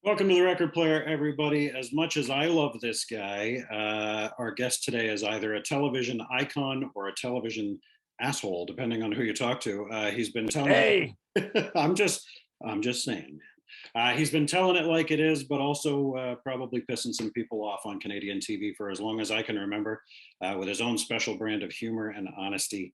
Welcome to the record player, everybody. As much as I love this guy, our guest today is either a television icon or a television asshole, depending on who you talk to. He's been telling. Hey, I'm just, I'm just saying. He's been telling it like it is, but also probably pissing some people off on Canadian TV for as long as I can remember, with his own special brand of humor and honesty.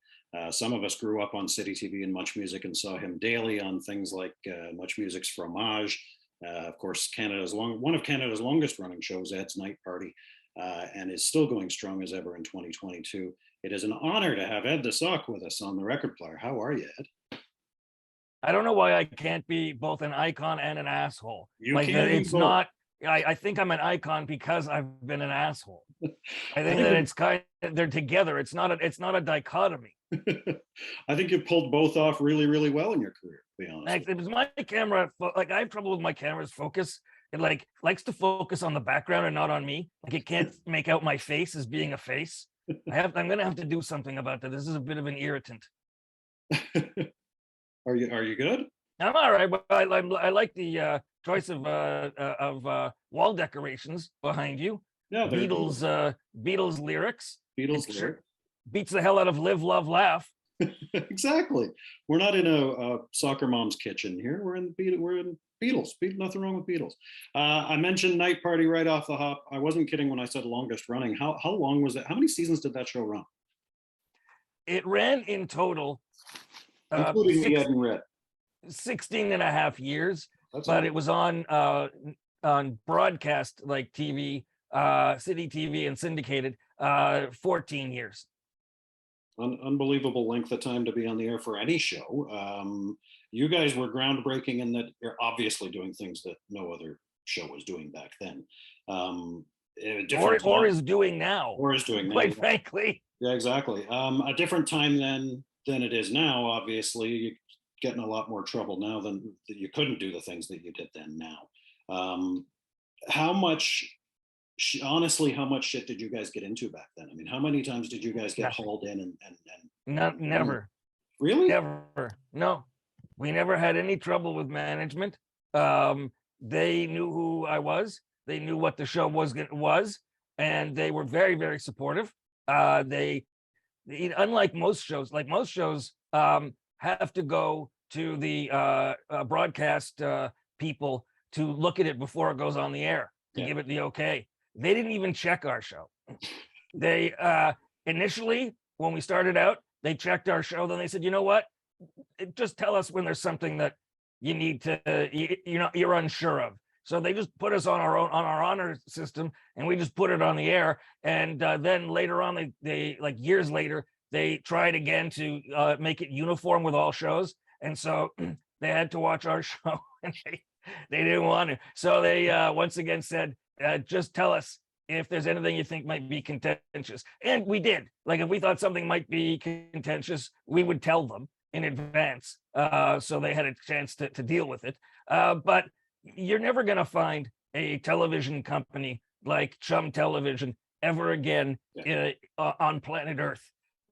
Some of us grew up on City TV and Muchmusic and saw him daily on things like Muchmusic's Fromage. Of course, one of Canada's longest running shows, Ed's Night Party, and is still going strong as ever in 2022. It is an honor to have Ed the Sock with us on the record player. How are you, Ed? I don't know why I can't be both an icon and an asshole. You Like can be it's both. not. I think I'm an icon because I've been an asshole. I think that it's kind of, they're together. It's not a dichotomy. I think you pulled both off really, really well in your career, to be honest. Like, it was my camera. Like I have trouble with my camera's focus. It like likes to focus on the background and not on me. Like it can't make out my face as being a face. I'm gonna have to do something about that. This is a bit of an irritant. Are you good? I'm all right, but I like the choice of wall decorations behind you. Yeah, they're Beatles lyrics. Beatles It lyric. beats the hell out of Live, Love, Laugh. Exactly. We're not in a soccer mom's kitchen here. We're in Beatles. Nothing wrong with Beatles. I mentioned Night Party right off the hop. I wasn't kidding when I said longest running. How long was it? How many seasons did that show run? It ran in total Including the Ed and Red. 16 and a half years, That's but all. it was on broadcast like TV, City TV and syndicated 14 years. Unbelievable length of time to be on the air for any show. You guys were groundbreaking in that you're obviously doing things that no other show was doing back then. Or is doing now. Or is doing now. Quite frankly. Yeah, exactly. A different time than it is now. Obviously, you get in a lot more trouble now than you couldn't do the things that you did then. Now, how much? Honestly, how much shit did you guys get into back then? I mean, how many times did you guys get hauled in and Never. really? Never. No, we never had any trouble with management. They knew who I was. They knew what the show was, and they were very, very supportive. They unlike most shows, have to go to the broadcast people to look at it before it goes on the air to give it the okay. They didn't even check our show. They initially, when we started out, they checked our show. Then they said, you know what? Just tell us when there's something that you need to, you're unsure of. So they just put us on our honor system, and we just put it on the air. And then later on, they like years later, they tried again to make it uniform with all shows. And so they had to watch our show, and they didn't want to. So they once again said, just tell us if there's anything you think might be contentious. And we did. Like if we thought something might be contentious, we would tell them in advance. So they had a chance to deal with it. But you're never going to find a television company like Chum Television ever again on planet Earth.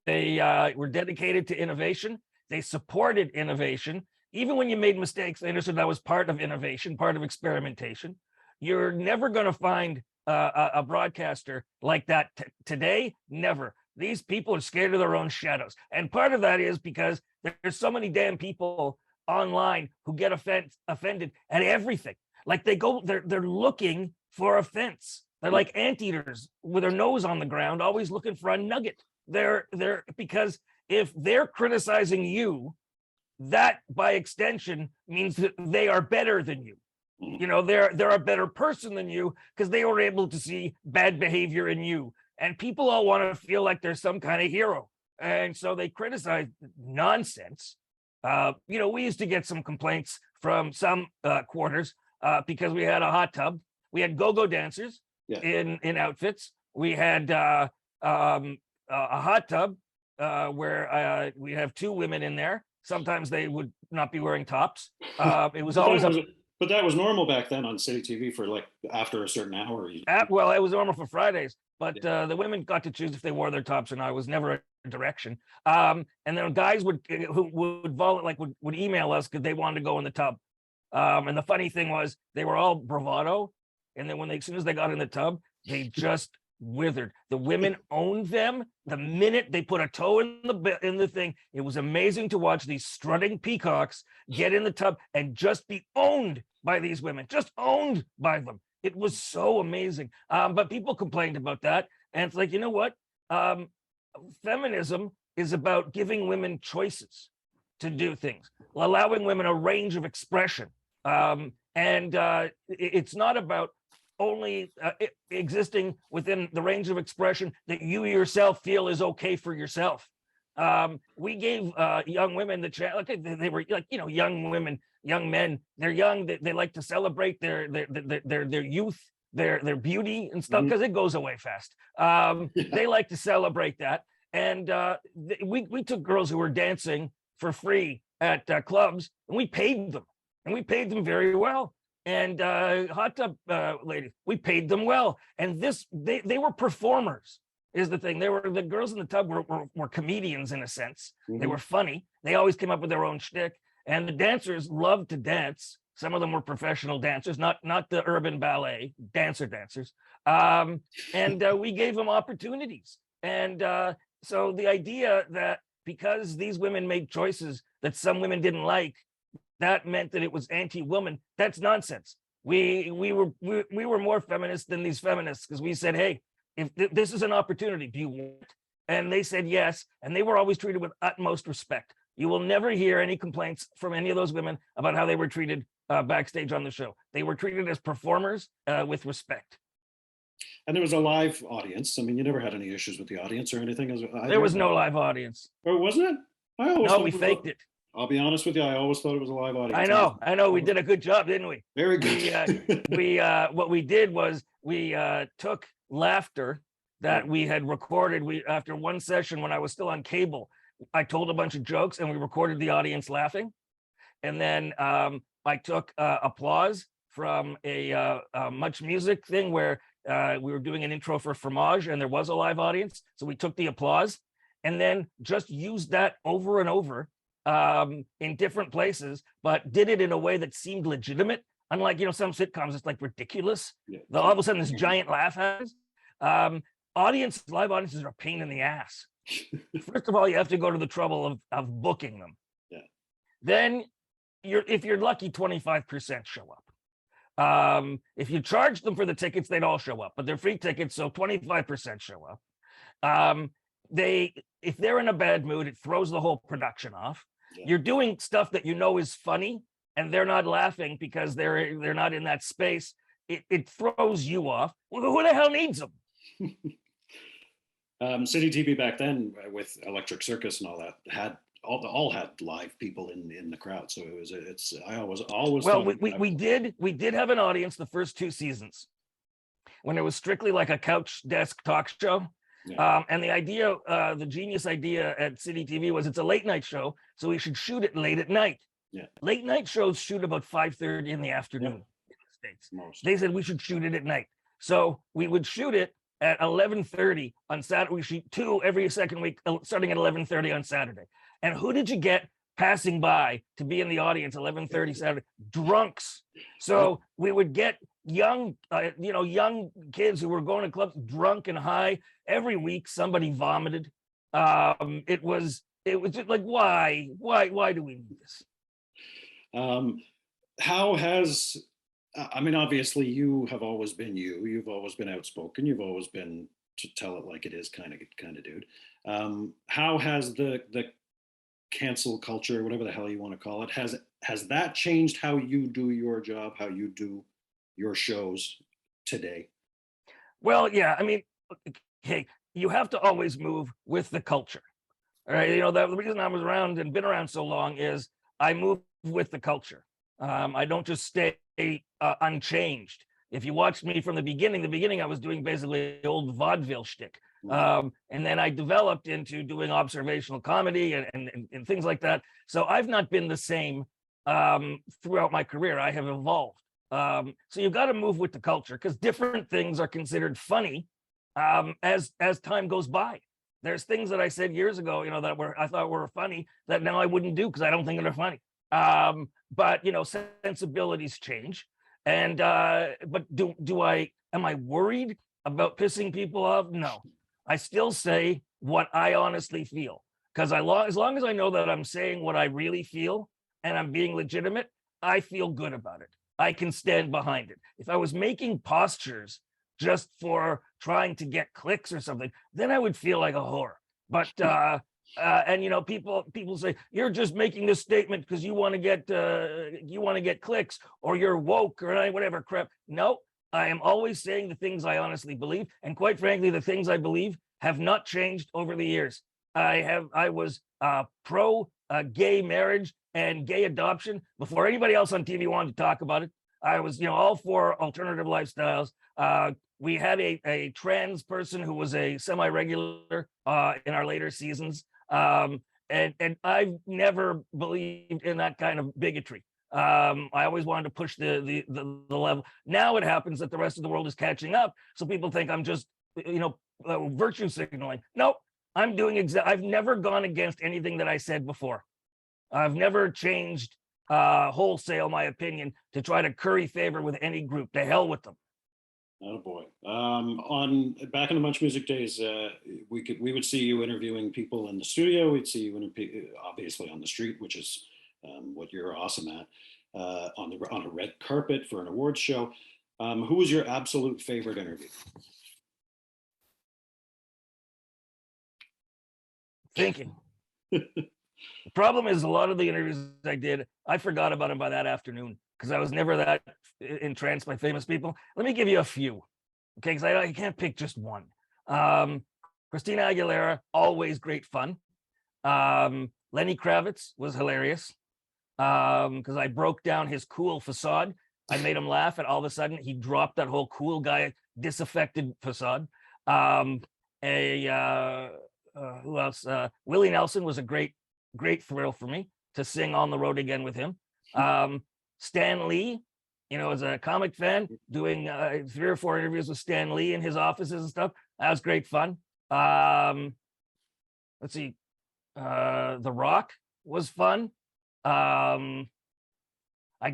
They were dedicated to innovation. They supported innovation. Even when you made mistakes, they understood that was part of innovation, part of experimentation. You're never going to find a broadcaster like that today. Never. These people are scared of their own shadows. And part of that is because there's so many damn people online who get offended at everything. Like they're looking for offense. They're like anteaters with their nose on the ground, always looking for a nugget. They're because if they're criticizing you, that by extension means that they are better than you. They're a better person than you because they were able to see bad behavior in you. And people all want to feel like they're some kind of hero. And so they criticize nonsense. We used to get some complaints from some quarters because we had a hot tub. We had go-go dancers in outfits. We had a hot tub where we have two women in there. Sometimes they would not be wearing tops. It was always But that was normal back then on City TV for like after a certain hour. Well, it was normal for Fridays, but the women got to choose if they wore their tops or not. It was never a direction. And then guys would email us because they wanted to go in the tub. And the funny thing was they were all bravado. And then as soon as they got in the tub, they just withered. The women owned them the minute they put a toe in the thing. It was amazing to watch these strutting peacocks get in the tub and just be owned by these women, just owned by them. It was so amazing. But people complained about that. And it's like, you know what? Feminism is about giving women choices to do things, allowing women a range of expression. It's not about only existing within the range of expression that you yourself feel is okay for yourself. We gave young women the chance. They were like, you know, young women, young men. They're young. They like to celebrate their youth, their beauty and stuff, because it goes away fast. They like to celebrate that. And we took girls who were dancing for free at clubs, and we paid them very well. And hot tub ladies, we paid them well. And they were performers, is the thing. The girls in the tub were comedians in a sense. They were funny. They always came up with their own shtick. And the dancers loved to dance. Some of them were professional dancers, not the urban ballet, dancers. And we gave them opportunities. And so the idea that because these women made choices that some women didn't like, that meant that it was anti-woman. That's nonsense. We were more feminist than these feminists, because we said, hey, if this is an opportunity, do you want it? And they said yes, and they were always treated with utmost respect. You will never hear any complaints from any of those women about how they were treated backstage on the show. They were treated as performers with respect. And there was a live audience. I mean, you never had any issues with the audience or anything. There was no live audience. Or wasn't it? No, we faked it. I'll be honest with you. I always thought it was a live audience. I know. We did a good job, didn't we? Very good. What we did was we took laughter that we had recorded. After one session when I was still on cable, I told a bunch of jokes and we recorded the audience laughing. And then I took applause from a Muchmusic thing where we were doing an intro for Fromage and there was a live audience. So we took the applause and then just used that over and over in different places, but did it in a way that seemed legitimate. Unlike, some sitcoms, it's like ridiculous. Yeah. All of a sudden this giant laugh happens. Live audiences are a pain in the ass. First of all, you have to go to the trouble of booking them. Yeah. Then if you're lucky, 25% show up. If you charge them for the tickets, they'd all show up, but they're free tickets, so 25% show up. If they're in a bad mood, it throws the whole production off. Yeah. You're doing stuff that is funny, and they're not laughing because they're not in that space. It throws you off. Well, who the hell needs them? City TV back then, with Electric Circus and all that, had live people in the crowd. So I always. Well, we did have an audience the first 2 seasons when it was strictly like a couch desk talk show. Yeah. And the genius idea at City TV was it's a late night show, so we should shoot it late at night. Yeah. Late night shows shoot about 5:30 in the afternoon in the States. They said we should shoot it at night. So we would shoot it at 11:30 on Saturday. We shoot 2 every second week, starting at 11:30 on Saturday. And who did you get passing by to be in the audience 11:30 Saturday? Drunks. So we would get young kids who were going to clubs drunk and high. Every week somebody vomited. It was just like, why do we need this? How has, obviously you have always been you've always been outspoken, you've always been to tell it like it is kind of dude. How has the cancel culture, whatever the hell you want to call it, has that changed how you do your job, how you do your shows today? Well, yeah, hey, you have to always move with the culture. All right, the reason I was around and been around so long is I move with the culture. I don't just stay unchanged. If you watched me from the beginning, I was doing basically old vaudeville shtick. And then I developed into doing observational comedy and things like that. So I've not been the same throughout my career. I have evolved. So you've got to move with the culture, because different things are considered funny as time goes by. There's things that I said years ago, that I thought were funny that now I wouldn't do because I don't think they're funny. But you know, sensibilities change. And but am I worried about pissing people off? No. I still say what I honestly feel. Because as long as I know that I'm saying what I really feel and I'm being legitimate, I feel good about it. I can stand behind it. If I was making postures just for trying to get clicks or something, then I would feel like a whore. But and you know, people say you're just making this statement because you want to get clicks, or you're woke, or whatever crap. No, I am always saying the things I honestly believe, and quite frankly, the things I believe have not changed over the years. I was pro gay marriage and gay adoption before anybody else on TV wanted to talk about it. I was, you know, all for alternative lifestyles. We had a trans person who was a semi-regular in our later seasons. And I've never believed in that kind of bigotry. I always wanted to push the level. Now it happens that the rest of the world is catching up, so people think I'm just, you know, virtue signaling. Nope, I'm doing I've never gone against anything that I said before. I've never changed wholesale my opinion to try to curry favor with any group. To hell with them. Oh boy. On back in the Much Music days, we would see you interviewing people in the studio. We'd see you obviously on the street, which is what you're awesome at. On a red carpet for an awards show. Who was your absolute favorite interview? Thinking. The problem is a lot of the interviews I did, I forgot about them by that afternoon because I was never that entranced by famous people. Let me give you a few, okay? Because I can't pick just one. Christina Aguilera, always great fun. Lenny Kravitz was hilarious because I broke down his cool facade. I made him laugh, and all of a sudden he dropped that whole cool guy, disaffected facade. Who else? Willie Nelson was a great thrill for me to sing On the Road Again with him. Stan Lee, you know, as a comic fan, doing 3 or 4 interviews with Stan Lee in his offices and stuff. That was great fun. Let's see. The Rock was fun. I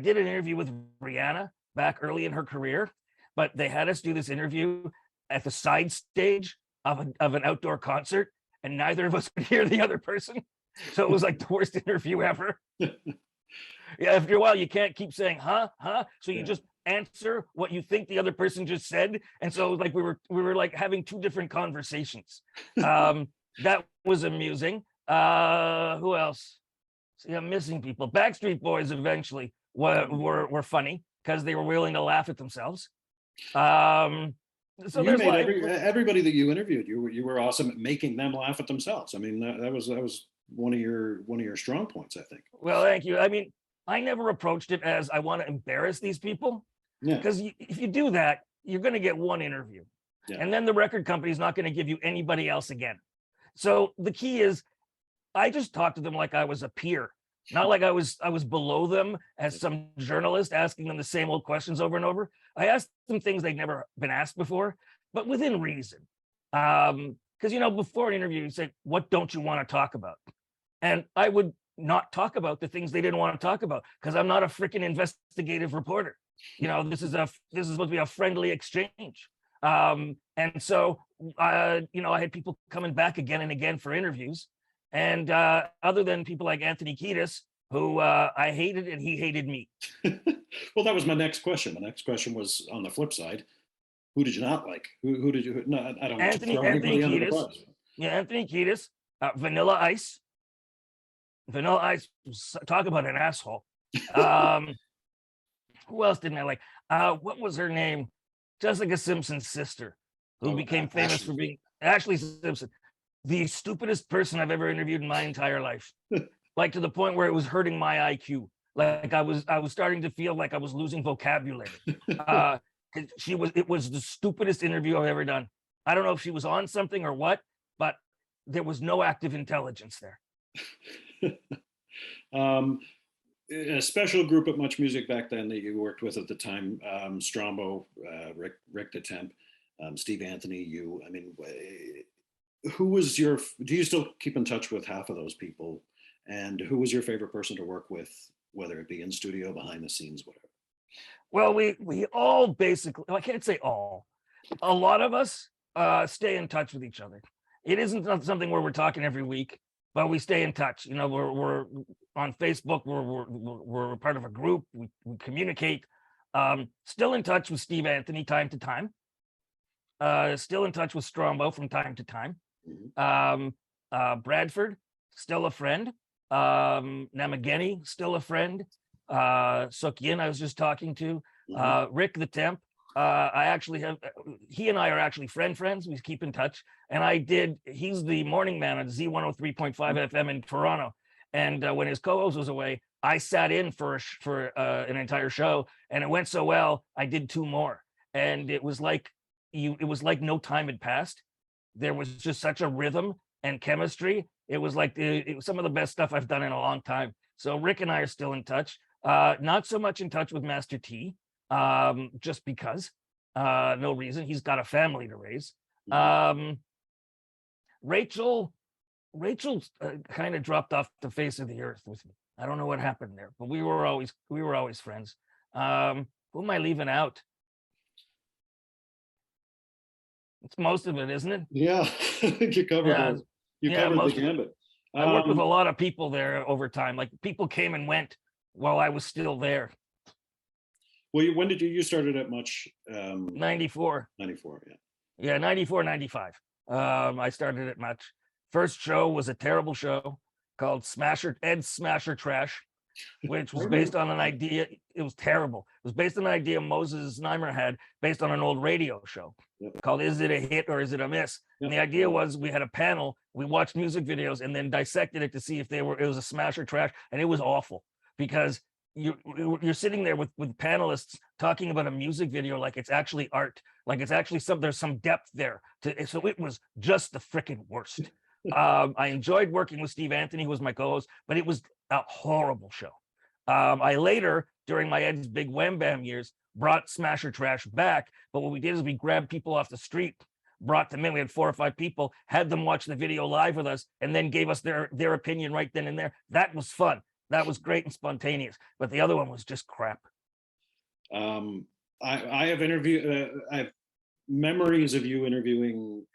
did an interview with Rihanna back early in her career, but they had us do this interview at the side stage of an outdoor concert, and neither of us could hear the other person. So it was like the worst interview ever. Yeah, after a while, you can't keep saying, huh? So you just answer what you think the other person just said. And so like we were like having 2 different conversations. That was amusing. Who else? See, I'm missing people. Backstreet Boys eventually were funny because they were willing to laugh at themselves. So you made everybody that you interviewed, you were awesome at making them laugh at themselves. I mean, that was one of your strong points, I think. Well, thank you. I mean, I never approached it as I want to embarrass these people. Yeah. Because if you do that, you're going to get one interview. Yeah. And then the record company is not going to give you anybody else again. So the key is I just talked to them like I was a peer, not like I was below them as some journalist asking them the same old questions over and over. I asked them things they'd never been asked before, but within reason. Because, you know, before an interview, you say, what don't you want to talk about? And I would not talk about the things they didn't want to talk about because I'm not a freaking investigative reporter. You know, this is supposed to be a friendly exchange. And so, you know, I had people coming back again and again for interviews. And other than people like Anthony Kiedis, who I hated and he hated me. Well, that was my next question. My next question was on the flip side. Who did you not like? Who did you? No, I don't want to throw anybody under the bus. Yeah, Anthony Kiedis, Vanilla Ice. Vanilla Ice, talk about an asshole. Who else didn't I like? What was her name? Jessica Simpson's sister, who became famous for being Ashley Simpson. The stupidest person I've ever interviewed in my entire life. Like to the point where it was hurting my IQ. Like I was starting to feel like I was losing vocabulary. It was the stupidest interview I've ever done. I don't know if she was on something or what, but there was no active intelligence there. A special group at Much Music back then that you worked with at the time, Strombo, Rick the Temp, Steve Anthony, you. I mean, who was do you still keep in touch with half of those people? And who was your favorite person to work with whether it be in studio, behind the scenes, whatever? Well, we all basically, I can't say all, a lot of us stay in touch with each other. It isn't something where we're talking every week, but we stay in touch. You know, we're on Facebook. We're part of a group. We communicate. Still in touch with Steve Anthony time to time. Still in touch with Strombo from time to time. Bradford, still a friend. Namagenny, still a friend. Suk Yin, I was just talking to. Rick the Temp. I actually have, he and I are actually friends. We keep in touch. And he's the morning man at Z103.5 FM in Toronto. And when his co-host was away, I sat in for an entire show, and it went so well, I did 2 more. And it was like no time had passed. There was just such a rhythm and chemistry. It was like it was some of the best stuff I've done in a long time. So Rick and I are still in touch. Not so much in touch with Master T, just because, no reason. He's got a family to raise. Rachel kind of dropped off the face of the earth with me. I don't know what happened there, but we were always friends. Who am I leaving out? It's most of it, isn't it? Yeah, you covered the gambit. I worked with a lot of people there over time. Like, people came and went while I was still there. Well, when did you started at Much? 94. 94, yeah. Yeah, 94, 95. I started at Much. First show was a terrible show called Ed's Smasher Trash, which was based on an idea. It was terrible. It was based on an idea Moses Znaimer had, based on an old radio show called Is It a Hit or Is It a Miss? And the idea was, we had a panel, we watched music videos and then dissected it to see if it was a smash or trash. And it was awful, because you're sitting there with panelists talking about a music video like it's actually art, like it's actually there's some depth there. So it was just the freaking worst. I enjoyed working with Steve Anthony, who was my co-host, but it was a horrible show. I later, during my Ed's Big Wham Bam years, brought Smasher Trash back. But what we did is we grabbed people off the street, brought them in. We had 4 or 5 people, had them watch the video live with us, and then gave us their opinion right then and there. That was fun. That was great and spontaneous. But the other one was just crap. I have interviewed. I have memories of you interviewing.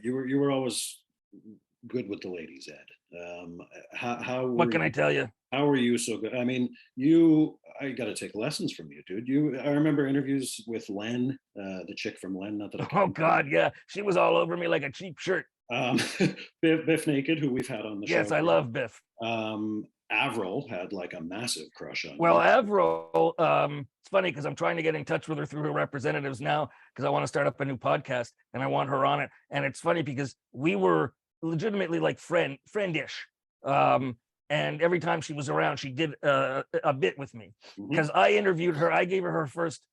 You were always good with the ladies, Ed. What can I tell you? How were you so good? I mean, I got to take lessons from you, dude. I remember interviews with Len, the chick from Len. Not that I Oh God, yeah, she was all over me like a cheap shirt. Biff Naked, who we've had on the show. Yes, I love Biff. Avril had like a massive crush on Well, you. Avril, it's funny because I'm trying to get in touch with her through her representatives now, because I want to start up a new podcast and I want her on it. And it's funny because we were legitimately like friendish. And every time she was around, she did a bit with me, because I interviewed her. I gave her her first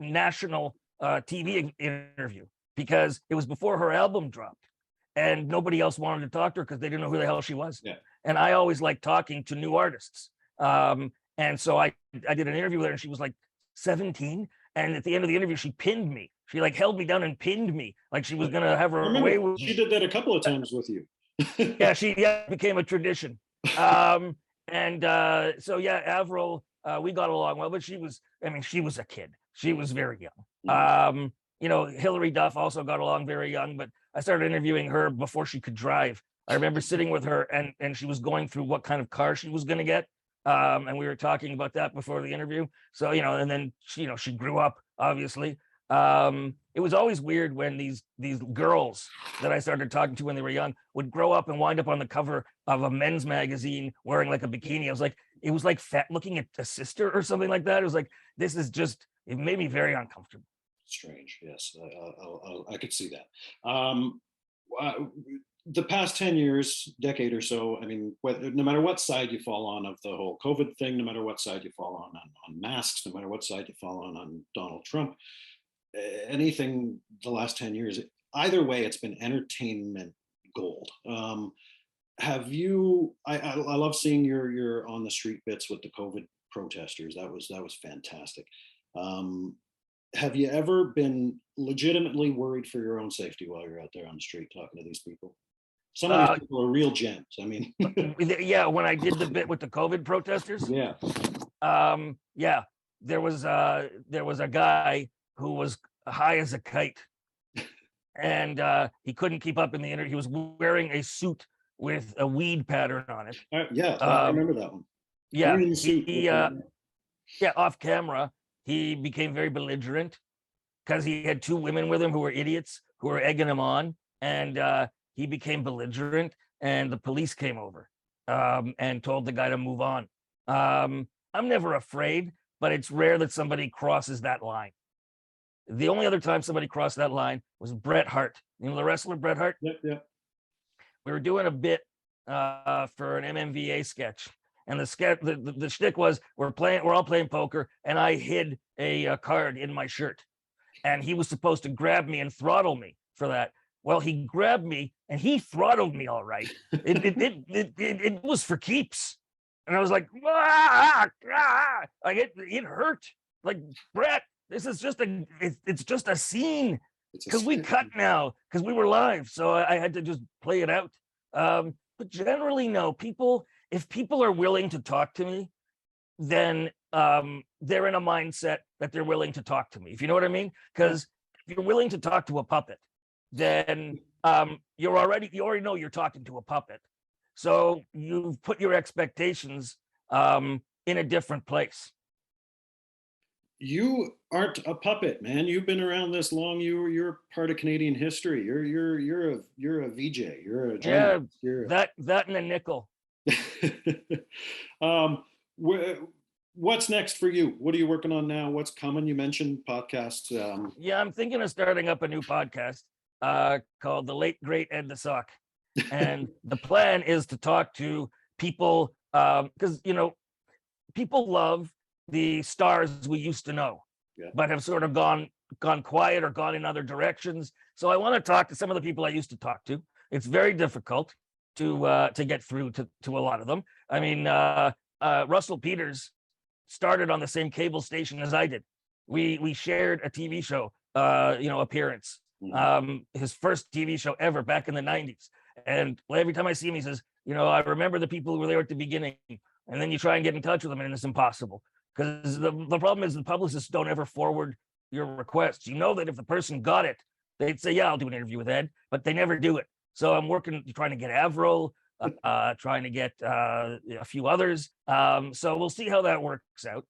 national TV interview, because it was before her album dropped and nobody else wanted to talk to her because they didn't know who the hell she was. Yeah. And I always liked talking to new artists. And so I did an interview with her, and she was like 17. And at the end of the interview, she pinned me. She like held me down and pinned me, like she was going to have her way with me. She did that a couple of times with you. Yeah, it became a tradition. So yeah, Avril, we got along well, but she was a kid. She was very young. You know, Hillary Duff also got along very young, but I started interviewing her before she could drive. I remember sitting with her and she was going through what kind of car she was going to get. And we were talking about that before the interview. So, you know, and then she grew up, obviously. It was always weird when these girls that I started talking to when they were young would grow up and wind up on the cover of a men's magazine wearing like a bikini. It was like looking at a sister or something like that. It was like, it made me very uncomfortable. Strange. Yes, I could see that. The past 10 years, decade or so, I mean, no matter what side you fall on of the whole COVID thing, no matter what side you fall on masks, no matter what side you fall on Donald Trump, anything the last 10 years, either way, it's been entertainment gold. Have you, I love seeing your on the street bits with the COVID protesters. That was fantastic. Have you ever been legitimately worried for your own safety while you're out there on the street talking to these people? Some of these people are real gems. I mean, yeah, when I did the bit with the COVID protesters, yeah. Yeah, there was a guy who was high as a kite, and he couldn't keep up in the interview. He was wearing a suit with a weed pattern on it. Yeah, I remember that one. Yeah, Green suit. yeah, off camera, he became very belligerent because he had two women with him who were idiots who were egging him on, and he became belligerent, and the police came over and told the guy to move on. I'm never afraid, but it's rare that somebody crosses that line. The only other time somebody crossed that line was Bret Hart. You know the wrestler Bret Hart? Yep, yep. We were doing a bit for an MMVA sketch, and the shtick was we're all playing poker, and I hid a card in my shirt, and he was supposed to grab me and throttle me for that. Well, he grabbed me and he throttled me all right. It was for keeps, and I was like, like it hurt. Like, Bret, this is just it's just a scene, because we cut now because we were live, so I had to just play it out. But generally, no, if people are willing to talk to me, then they're in a mindset that they're willing to talk to me, if you know what I mean. Because if you're willing to talk to a puppet, then you already know you're talking to a puppet, so you've put your expectations in a different place. You aren't a puppet, man. You've been around this long. You're part of Canadian history. You're a VJ. You're a journalist. Yeah, that and a nickel. What's next for you? What are you working on now? What's coming? You mentioned podcasts. Yeah, I'm thinking of starting up a new podcast called The Late Great Ed the Sock, and the plan is to talk to people because people love the stars we used to know, but have sort of gone quiet or gone in other directions. So I want to talk to some of the people I used to talk to. It's very difficult to get through to a lot of them. I mean, Russell Peters started on the same cable station as I did. We shared a TV show, appearance. His first TV show ever back in the 90s. And every time I see him, he says, I remember the people who were there at the beginning. And then you try and get in touch with them, and it's impossible. Because the problem is the publicists don't ever forward your requests. You know that if the person got it, they'd say, yeah, I'll do an interview with Ed, but they never do it. So I'm trying to get Avril, trying to get a few others. So we'll see how that works out.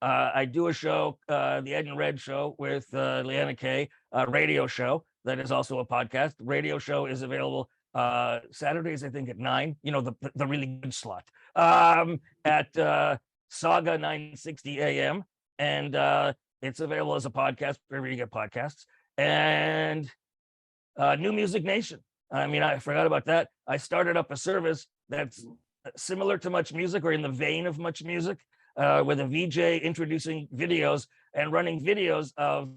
I do a show, the Ed and Red Show with Leanna Kay, a radio show that is also a podcast. The radio show is available Saturdays, I think, at 9, the really good slot, at Saga 960 AM. And it's available as a podcast wherever you get podcasts. And New Music Nation. I mean, I forgot about that. I started up a service that's similar to Muchmusic, or in the vein of Muchmusic, with a VJ introducing videos and running videos of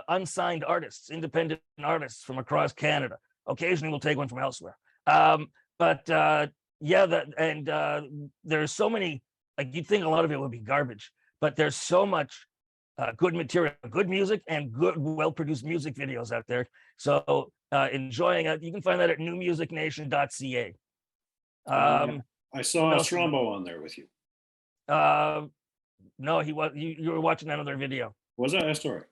unsigned artists, independent artists from across Canada. Occasionally, we'll take one from elsewhere. There's so many. Like, you'd think a lot of it would be garbage, but there's so much good material, good music, and good, well-produced music videos out there. So enjoying it. You can find that at newmusicnation.ca. I saw Strombo on there with you. No, he was. You were watching another video. Was that a story?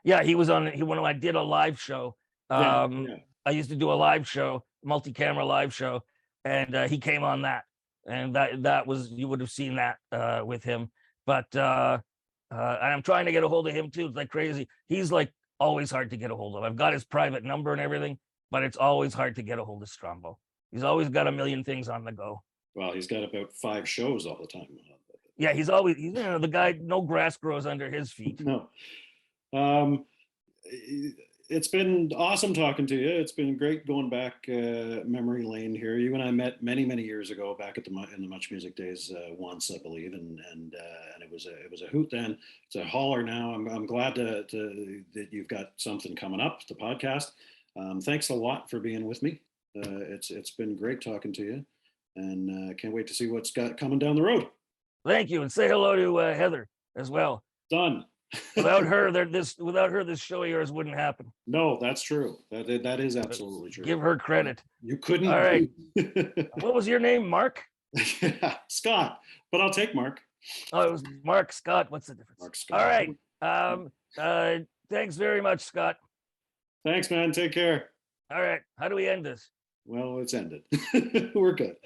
Yeah, he was on. When I did a live show. I used to do a live show, multi-camera live show, and he came on that. And that was, you would have seen that with him. But I'm trying to get a hold of him too. It's like crazy. He's like always hard to get a hold of. I've got his private number and everything, but it's always hard to get a hold of Strombo. He's always got a million things on the go. Well, he's got about 5 shows all the time. Yeah, he's always, the guy, no grass grows under his feet. No. It's been awesome talking to you. It's been great going back memory lane here. You and I met many, many years ago back in the Muchmusic days once, I believe, and it was a hoot then. It's a holler now. I'm glad that you've got something coming up, the podcast. Thanks a lot for being with me. It's been great talking to you, and can't wait to see what's got coming down the road. Thank you, and say hello to Heather as well. Done. Without her, this show of yours wouldn't happen. No, that's true. That is absolutely true. Give her credit. You couldn't. All right. What was your name, Mark? Yeah, Scott, but I'll take Mark. Oh, it was Mark Scott. What's the difference? Mark Scott. All right. Thanks very much, Scott. Thanks, man. Take care. All right. How do we end this? Well, it's ended. We're good.